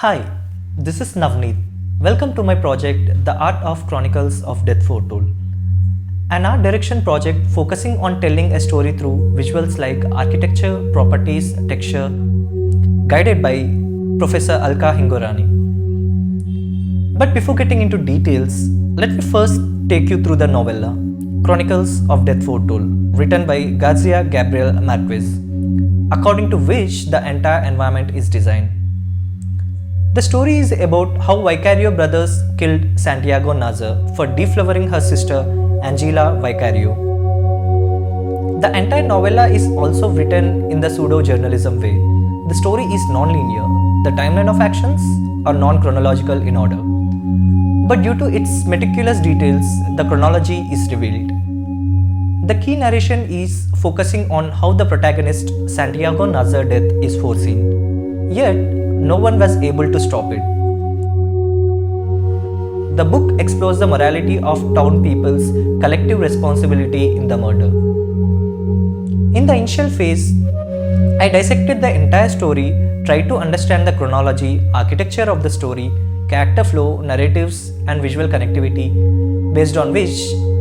Hi, this is Navneet. Welcome to my project, The Art of Chronicles of Death Foretold, an art direction project focusing on telling a story through visuals like architecture, properties, texture, guided by Professor Alka Hingorani. But before getting into details, let me first take you through the novella, Chronicles of Death Foretold, written by Garcia Gabriel Marquez, according to which the entire environment is designed. The story is about how Vicario brothers killed Santiago Nazar for deflowering her sister Angela Vicario. The entire novella is also written in the pseudo-journalism way. The story is non-linear. The timeline of actions are non-chronological in order. But due to its meticulous details, the chronology is revealed. The key narration is focusing on how the protagonist Santiago Nazar's death is foreseen. Yet, no one was able to stop it. The book explores the morality of town people's collective responsibility in the murder. In the initial phase, I dissected the entire story, tried to understand the chronology, architecture of the story, character flow, narratives, and visual connectivity, based on which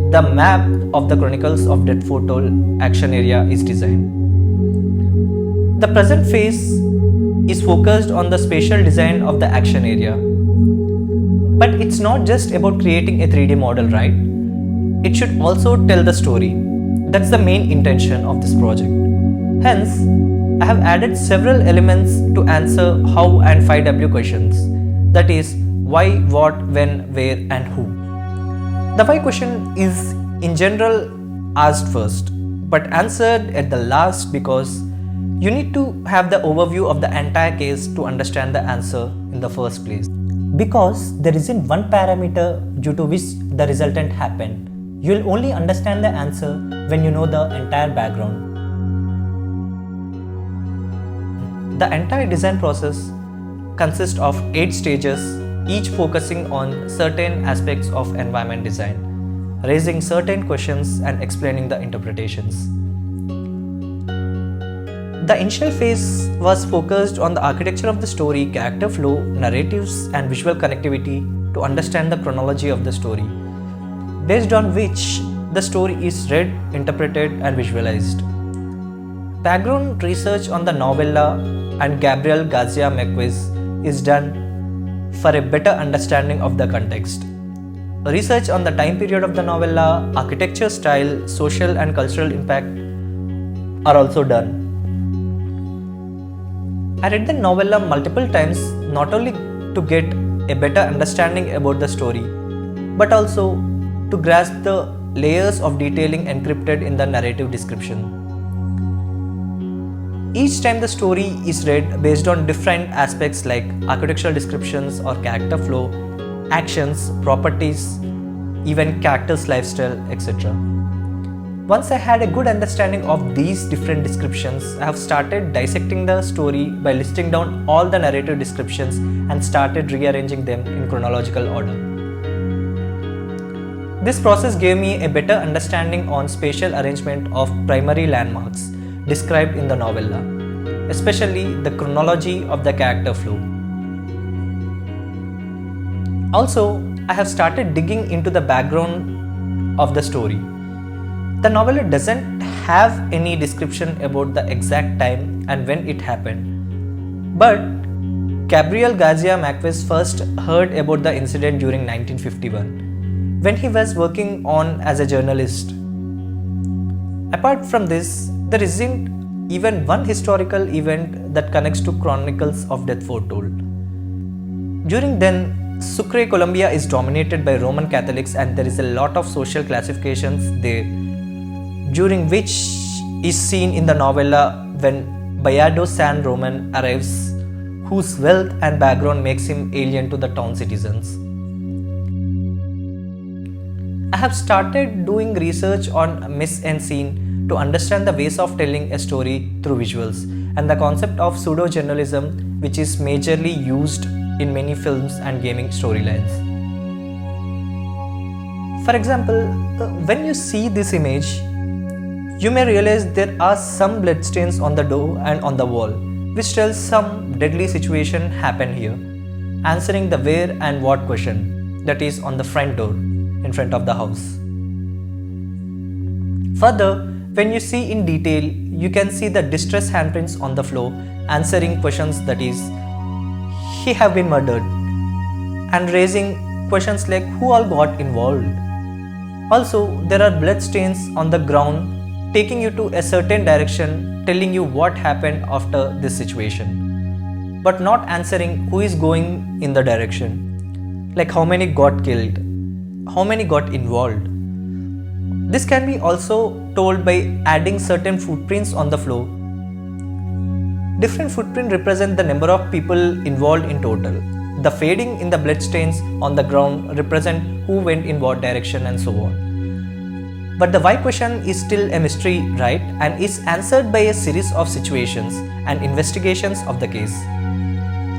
the map of the Chronicles of Death Foretold action area is designed. The present phase is focused on the spatial design of the action area. But it's not just about creating a 3D model, right? It should also tell the story. That's the main intention of this project. Hence, I have added several elements to answer how and 5W questions. That is, why, what, when, where, and who. The why question is in general asked first, but answered at the last because you need to have the overview of the entire case to understand the answer in the first place. Because there isn't one parameter due to which the resultant happened. You'll only understand the answer when you know the entire background. The entire design process consists of 8 stages, each focusing on certain aspects of environment design, raising certain questions and explaining the interpretations. The initial phase was focused on the architecture of the story, character flow, narratives, and visual connectivity to understand the chronology of the story, based on which the story is read, interpreted, and visualized. Background research on the novella and Gabriel Garcia Marquez is done for a better understanding of the context. Research on the time period of the novella, architecture style, social and cultural impact are also done. I read the novella multiple times not only to get a better understanding about the story, but also to grasp the layers of detailing encrypted in the narrative description. Each time the story is read based on different aspects like architectural descriptions or character flow, actions, properties, even characters' lifestyle, etc. Once I had a good understanding of these different descriptions, I have started dissecting the story by listing down all the narrative descriptions and started rearranging them in chronological order. This process gave me a better understanding on spatial arrangement of primary landmarks described in the novella, especially the chronology of the character flow. Also, I have started digging into the background of the story. The novella doesn't have any description about the exact time and when it happened, but Gabriel Garcia Marquez first heard about the incident during 1951 when he was working on as a journalist. Apart from this, there isn't even one historical event that connects to Chronicles of Death Foretold. During then, Sucre, Colombia is dominated by Roman Catholics and there is a lot of social classifications there, during which is seen in the novella when Bayardo San Roman arrives, whose wealth and background makes him alien to the town citizens. I have started doing research on mise-en-scene to understand the ways of telling a story through visuals and the concept of pseudo-journalism, which is majorly used in many films and gaming storylines. For example, when you see this image, you may realize there are some bloodstains on the door and on the wall, which tells some deadly situation happened here. answering the where and what question that is on the front door in front of the house. Further, when you see in detail, you can see the distress handprints on the floor answering questions that is, he have been murdered, and raising questions like who all got involved. Also, there are blood stains on the ground taking you to a certain direction, telling you what happened after this situation, but not answering who is going in the direction, like how many got killed, how many got involved. This can be also told by adding certain footprints on the floor. Different footprints represent the number of people involved in total. The fading in the bloodstains on the ground represent who went in what direction and so on. But the why question is still a mystery, right? And is answered by a series of situations and investigations of the case.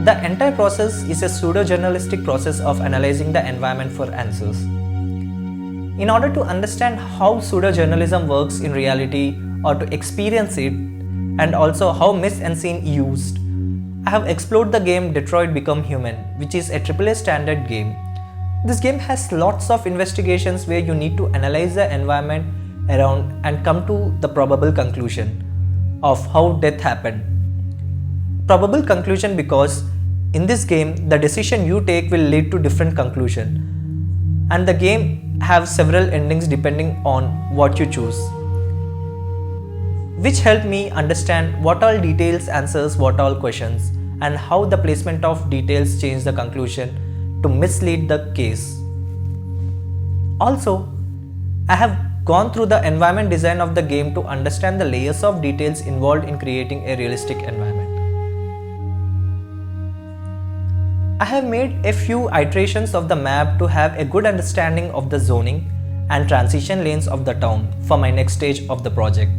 The entire process is a pseudo-journalistic process of analyzing the environment for answers. In order to understand how pseudo-journalism works in reality or to experience it, and also how mise-en-scene used, I have explored the game Detroit Become Human, which is a AAA standard game. This game has lots of investigations where you need to analyze the environment around and come to the probable conclusion of how death happened. Probable conclusion because in this game the decision you take will lead to different conclusion, and the game have several endings depending on what you choose, which helped me understand what all details answers what all questions and how the placement of details change the conclusion to mislead the case. Also, I have gone through the environment design of the game to understand the layers of details involved in creating a realistic environment. I have made a few iterations of the map to have a good understanding of the zoning and transition lanes of the town for my next stage of the project,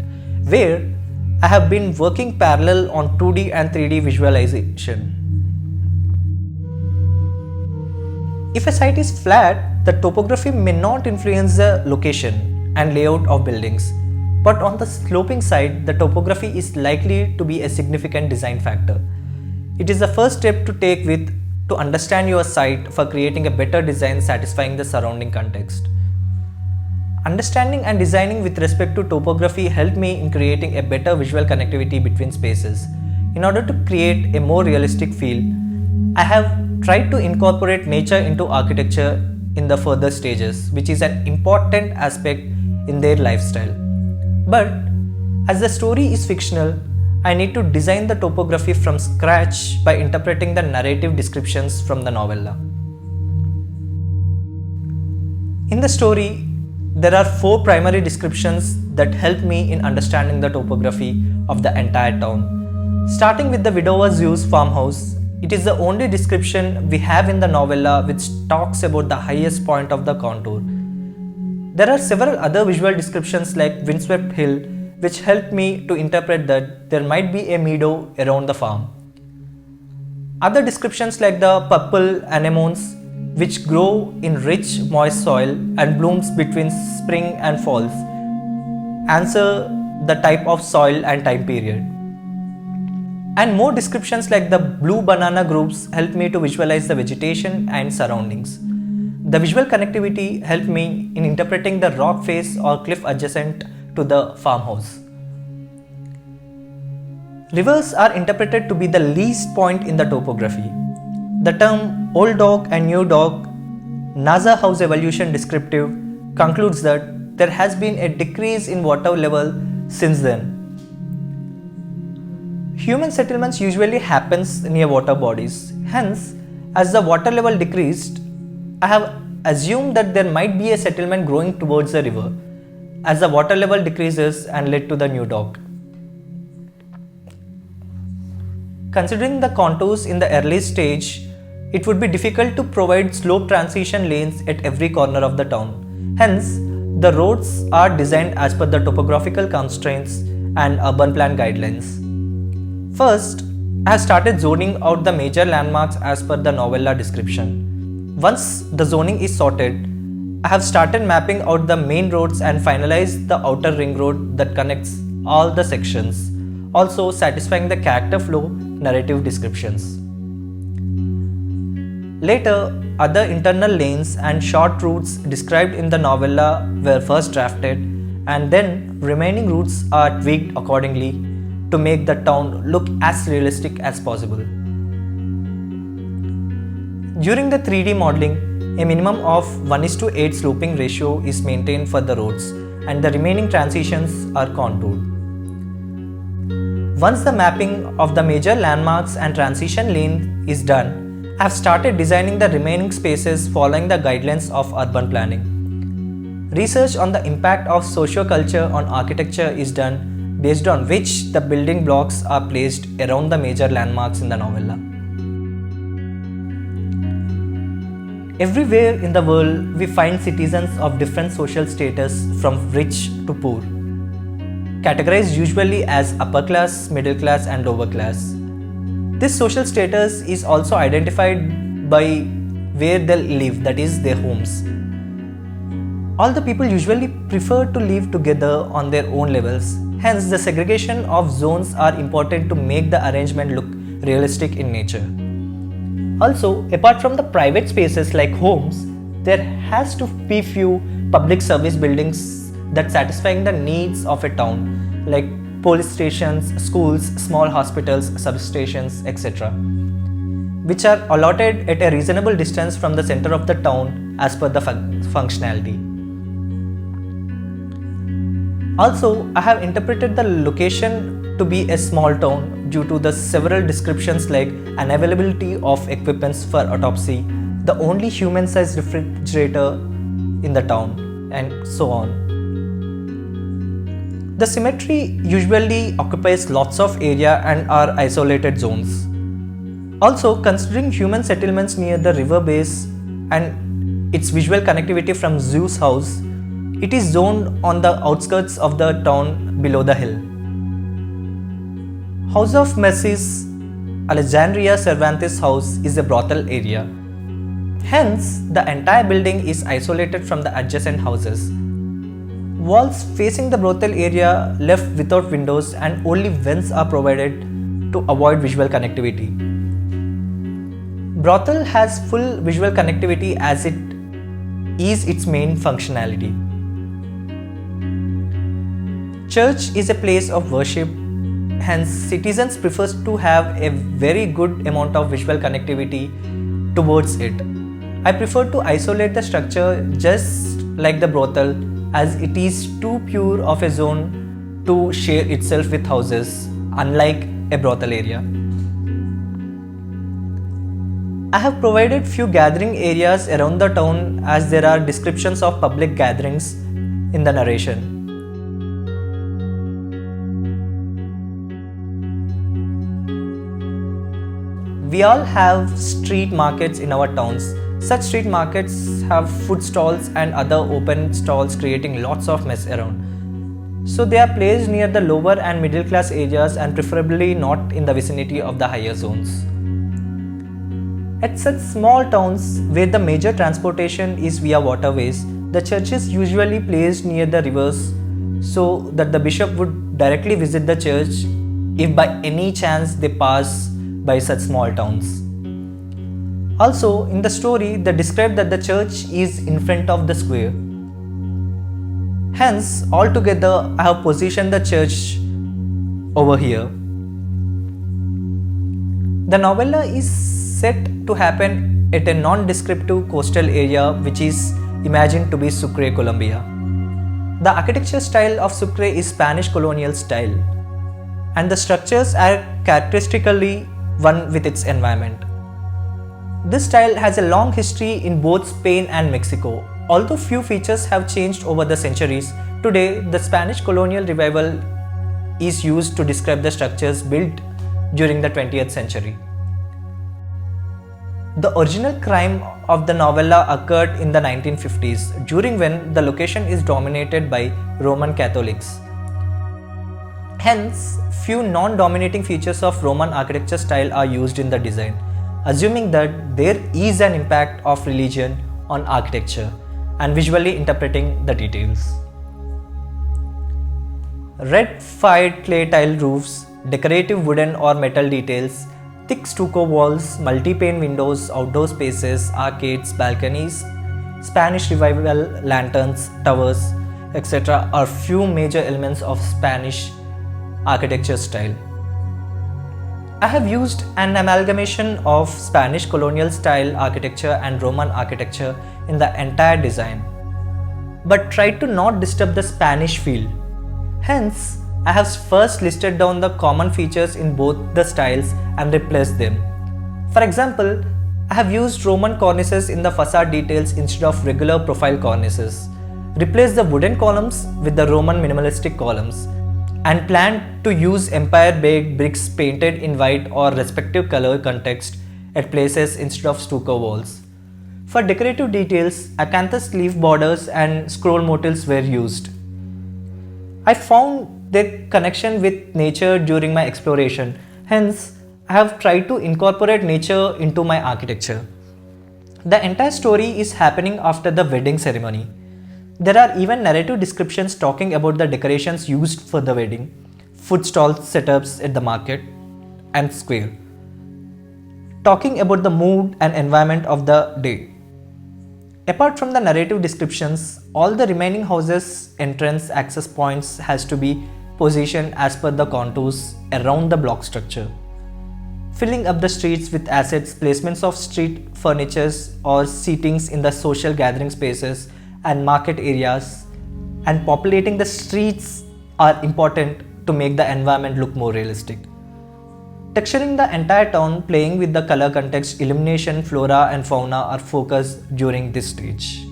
where I have been working parallel on 2D and 3D visualization. If a site is flat, the topography may not influence the location and layout of buildings, but on the sloping side, the topography is likely to be a significant design factor. It is the first step to take to understand your site for creating a better design satisfying the surrounding context. Understanding and designing with respect to topography helped me in creating a better visual connectivity between spaces. In order to create a more realistic feel, I have tried to incorporate nature into architecture in the further stages, which is an important aspect in their lifestyle. But as the story is fictional, I need to design the topography from scratch by interpreting the narrative descriptions from the novella. In the story, there are 4 primary descriptions that help me in understanding the topography of the entire town. Starting with the widower Zew's farmhouse, it is the only description we have in the novella which talks about the highest point of the contour. There are several other visual descriptions like windswept hill, which helped me to interpret that there might be a meadow around the farm. Other descriptions like the purple anemones, which grow in rich moist soil and blooms between spring and falls, answer the type of soil and time period. And more descriptions like the blue banana groups help me to visualize the vegetation and surroundings. The visual connectivity helped me in interpreting the rock face or cliff adjacent to the farmhouse. Rivers are interpreted to be the least point in the topography. The term old dog and new dog, NASA House Evolution Descriptive, concludes that there has been a decrease in water level since then. Human settlements usually happens near water bodies. Hence, as the water level decreased, I have assumed that there might be a settlement growing towards the river as the water level decreases and led to the new dock. Considering the contours in the early stage, it would be difficult to provide slope transition lanes at every corner of the town. Hence, the roads are designed as per the topographical constraints and urban plan guidelines. First, I have started zoning out the major landmarks as per the novella description. Once the zoning is sorted, I have started mapping out the main roads and finalized the outer ring road that connects all the sections, also satisfying the character flow narrative descriptions. Later, other internal lanes and short routes described in the novella were first drafted, and then remaining routes are tweaked accordingly to make the town look as realistic as possible. During the 3D modeling, a minimum of 1:8 sloping ratio is maintained for the roads, and the remaining transitions are contoured. Once the mapping of the major landmarks and transition lane is done, I have started designing the remaining spaces following the guidelines of urban planning. Research on the impact of socioculture on architecture is done, based on which the building blocks are placed around the major landmarks in the novella. Everywhere in the world, we find citizens of different social status from rich to poor, categorized usually as upper class, middle class and lower class. This social status is also identified by where they live, that is their homes. All the people usually prefer to live together on their own levels. Hence, the segregation of zones are important to make the arrangement look realistic in nature. Also, apart from the private spaces like homes, there has to be few public service buildings that satisfying the needs of a town, like police stations, schools, small hospitals, substations, etc., which are allotted at a reasonable distance from the center of the town as per the functionality. Also, I have interpreted the location to be a small town due to the several descriptions like unavailability of equipments for autopsy, the only human-sized refrigerator in the town, and so on. The cemetery usually occupies lots of area and are isolated zones. Also, considering human settlements near the river base and its visual connectivity from Zeus' house, it is zoned on the outskirts of the town below the hill. House of Mercy's Alexandria Cervantes house is a brothel area. Hence, the entire building is isolated from the adjacent houses. Walls facing the brothel area left without windows and only vents are provided to avoid visual connectivity. Brothel has full visual connectivity as it is its main functionality. Church is a place of worship, hence citizens prefer to have a very good amount of visual connectivity towards it. I prefer to isolate the structure just like the brothel, as it is too pure of a zone to share itself with houses, unlike a brothel area. I have provided few gathering areas around the town as there are descriptions of public gatherings in the narration. We all have street markets in our towns. Such street markets have food stalls and other open stalls creating lots of mess around. So they are placed near the lower and middle class areas and preferably not in the vicinity of the higher zones. At such small towns where the major transportation is via waterways, the church is usually placed near the rivers so that the bishop would directly visit the church if by any chance they pass by such small towns. Also, in the story, they describe that the church is in front of the square. Hence, altogether, I have positioned the church over here. The novella is set to happen at a non-descriptive coastal area which is imagined to be Sucre, Colombia. The architecture style of Sucre is Spanish colonial style, and the structures are characteristically one with its environment. This style has a long history in both Spain and Mexico. Although few features have changed over the centuries, today the Spanish colonial revival is used to describe the structures built during the 20th century. The original crime of the novella occurred in the 1950s, during when the location is dominated by Roman Catholics. Hence, few non-dominating features of Roman architecture style are used in the design, assuming that there is an impact of religion on architecture and visually interpreting the details. Red fired clay tile roofs, decorative wooden or metal details, Thick stucco walls, multi-pane windows, outdoor spaces, arcades, balconies, Spanish revival lanterns, towers, etc. are few major elements of Spanish architecture style. I have used an amalgamation of Spanish colonial style architecture and Roman architecture in the entire design, but tried to not disturb the Spanish feel. Hence, I have first listed down the common features in both the styles and replaced them. For example, I have used Roman cornices in the facade details instead of regular profile cornices, replaced the wooden columns with the Roman minimalistic columns, and planned to use empire baked bricks painted in white or respective color context at places instead of stucco walls. For decorative details, acanthus leaf borders and scroll motifs were used. I found their connection with nature during my exploration, hence I have tried to incorporate nature into my architecture. The entire story is happening after the wedding ceremony. There are even narrative descriptions talking about the decorations used for the wedding, food stall setups at the market and square, talking about the mood and environment of the day. Apart from the narrative descriptions, all the remaining houses' entrance access points has to be positioned as per the contours around the block structure, filling up the streets with assets, placements of street furnitures or seatings in the social gathering spaces and market areas, and populating the streets are important to make the environment look more realistic. Texturing the entire town, playing with the color context, illumination, flora and fauna are focused during this stage.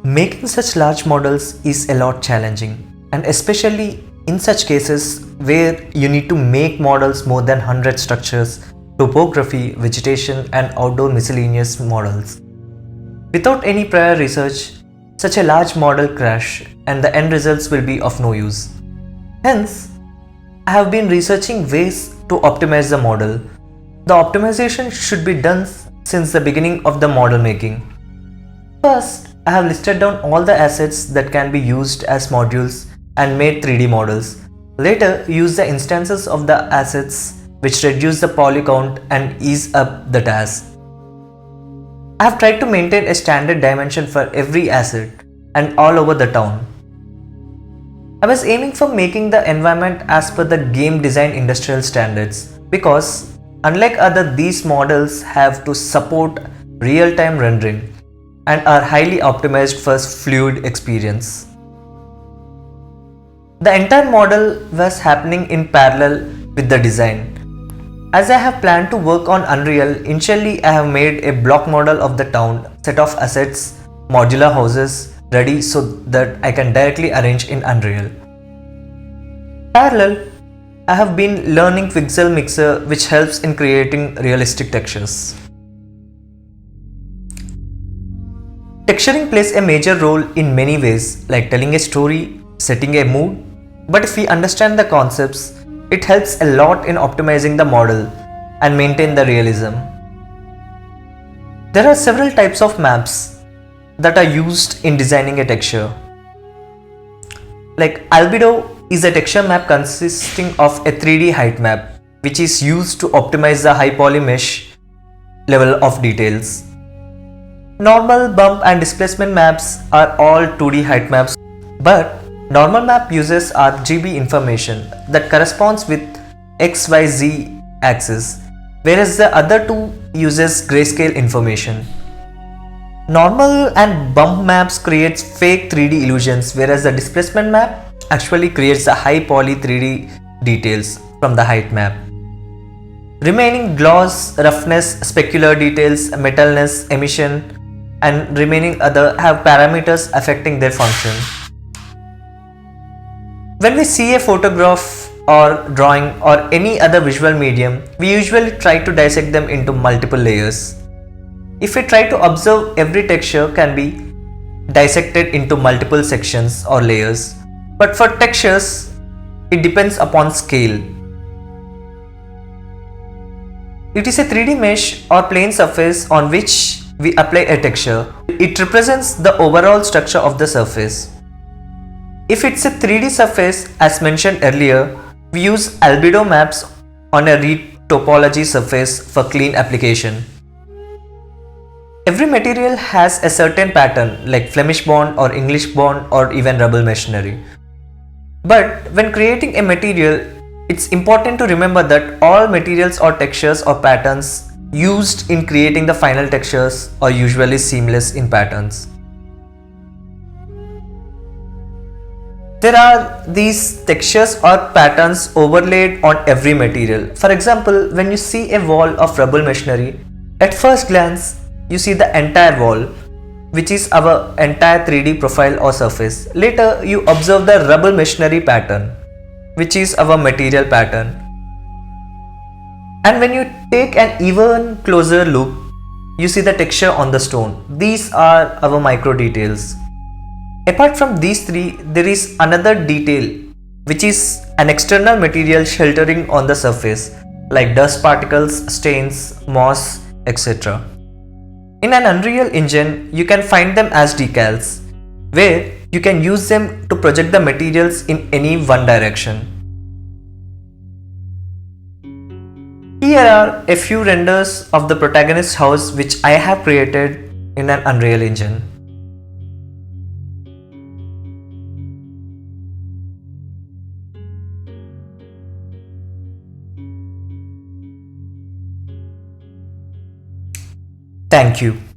Making such large models is a lot challenging, and especially in such cases where you need to make models more than 100 structures, topography, vegetation and outdoor miscellaneous models. Without any prior research, such a large model crash and the end results will be of no use. Hence, I have been researching ways to optimize the model. The optimization should be done since the beginning of the model making. First, I have listed down all the assets that can be used as modules and made 3D models. Later, use the instances of the assets which reduce the poly count and ease up the task. I have tried to maintain a standard dimension for every asset and all over the town. I was aiming for making the environment as per the game design industrial standards because unlike these models have to support real-time rendering and are highly optimized for fluid experience. The entire model was happening in parallel with the design. As I have planned to work on Unreal, initially I have made a block model of the town, set of assets, modular houses ready so that I can directly arrange in Unreal. Parallel, I have been learning Pixel Mixer which helps in creating realistic textures. Texturing plays a major role in many ways like telling a story, setting a mood, but if we understand the concepts, it helps a lot in optimizing the model and maintain the realism. There are several types of maps that are used in designing a texture. Like albedo is a texture map consisting of a 3D height map which is used to optimize the high poly mesh level of details. Normal, bump and displacement maps are all 2D height maps, but normal map uses RGB information that corresponds with XYZ axis, whereas the other two uses grayscale information. Normal and bump maps creates fake 3D illusions, whereas the displacement map actually creates the high poly 3D details from the height map. Remaining gloss, roughness, specular details, metalness, emission and remaining other have parameters affecting their function. When we see a photograph or drawing or any other visual medium, we usually try to dissect them into multiple layers. If we try to observe, every texture can be dissected into multiple sections or layers, but for textures, it depends upon scale. It is a 3D mesh or plane surface on which we apply a texture. It represents the overall structure of the surface. If it's a 3D surface, as mentioned earlier, We use albedo maps on a read topology surface for clean application. Every material has a certain pattern like Flemish bond or English bond or even rubble masonry. But when creating a material, it's important to remember that all materials or textures or patterns used in creating the final textures are usually seamless in patterns. There are these textures or patterns overlaid on every material. For example, when you see a wall of rubble masonry, at first glance, you see the entire wall, which is our entire 3D profile or surface. Later, you observe the rubble masonry pattern, which is our material pattern. And when you take an even closer look, you see the texture on the stone. These are our micro details. Apart from these three, there is another detail, which is an external material sheltering on the surface, like dust particles, stains, moss, etc. In an Unreal Engine, you can find them as decals, where you can use them to project the materials in any one direction. Here are a few renders of the protagonist's house which I have created in an Unreal Engine. Thank you.